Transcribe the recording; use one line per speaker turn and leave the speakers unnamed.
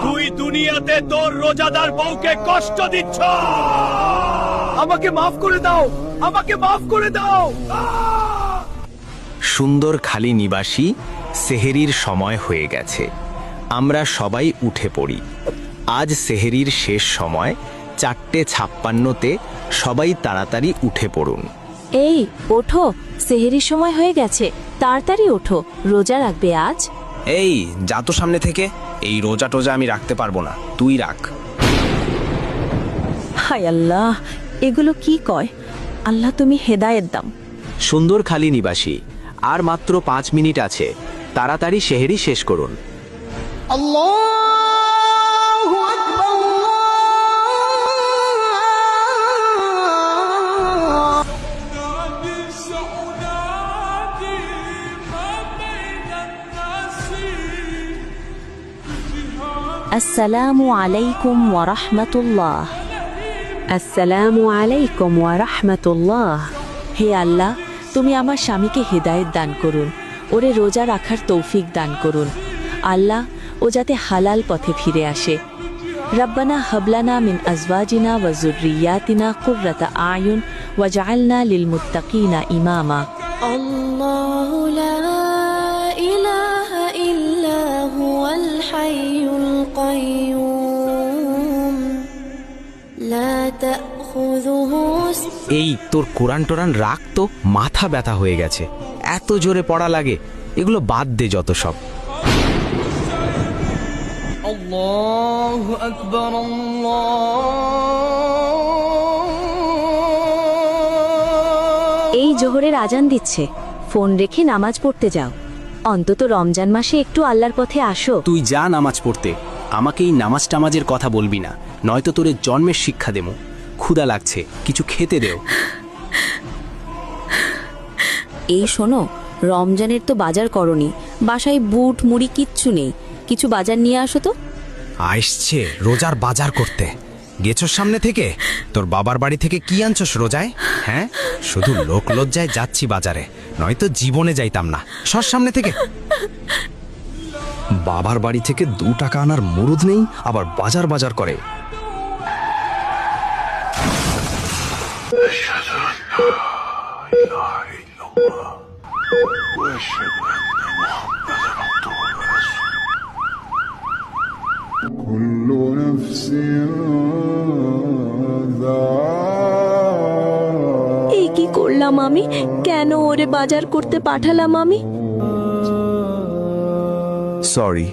তুই দুনিয়াতে তোর রোজাদার বউকে কষ্ট দিচ্ছ। আমাকে মাফ করে দাও, আমাকে মাফ করে দাও।
সুন্দর খালি নিবাসী সেহেরির সময় হয়ে গেছে। আমরা সবাই উঠে পড়ি। আজ সেহেরির শেষ সময় 4:56-তে। সবাই তাড়াতাড়ি উঠে পড়ুন।
এই ওঠো, সেহেরির সময় হয়ে গেছে, তাড়াতাড়ি ওঠো, রোজা রাখবে আজ।
এই যা তো সামনে থেকে, এই রোজা টোজা আমি রাখতে পারবো না, তুই রাখ।
হায় আল্লাহ, এগুলো কি কয়? আল্লাহ তুমি হেদায়েত দাও।
সুন্দর খালি নিবাসী, আর মাত্র 5 মিনিট আছে, তাড়াতাড়ি সেহেরি শেষ করুন।
আসসালামু আলাইকুম ওয়া রাহমাতুল্লাহ। আসসালামু আলাইকুম ওয়া রাহমাতুল্লাহ। হে আল্লাহ, তুমি আমার স্বামীকে হেদায়েত দান করুন, ওরে রোজা রাখার তৌফিক দান করুন। আল্লাহ, ও যাতে হালাল পথে ফিরে আসে। রব্বানা হাবলানা মিন আজওয়াজিনা ওয়া যুররিয়াতিনা কুররাতা আয়ুন ওয়াজআলনা লিল মুত্তাকিনা ইমামা।
الله لا إله إلا هو الحي القيوم لا تأخذه
এই তোর কোরআন টোরান রাখ তো, মাথা ব্যথা হয়ে গেছে, এত জোরে পড়া লাগে, এগুলো বাদ দে যত সব।
الله أكبر
এই জোহরের আজান দিচ্ছে, ফোন রেখে নামাজ পড়তে যাও। অন্তত রমজান মাসে একটু আল্লাহর পথে আসো।
তুই যা নামাজ পড়তে, আমাকে এই নামাজ টামাজের কথা বলবি না, নয়তো তোরে জন্মের শিক্ষা দেবো। ক্ষুধা লাগছে, কিছু খেতে দেও।
এই শোনো, রমজানের তো বাজার করনি, বাসায় বুট মুড়ি কিচ্ছু নেই, কিছু বাজার নিয়ে আসো তো।
আসছে রোজার বাজার করতে, গেছস সামনে থেকে? তোর বাবার বাড়ি থেকে কি আনছস রোজায়? হ্যাঁ, শুধু লোক লজ্জায় যাচ্ছি বাজারে, নয়তো জীবনে যাইতাম না। সর সামনে থেকে। বাবার বাড়ি থেকে 2 টাকা আনার মুরুদ নেই, আবার বাজার বাজার করে।
كل نفس
এই কি করলাম আমি? কেন ওরে বাজার করতে পাঠালাম আমি?
সরি,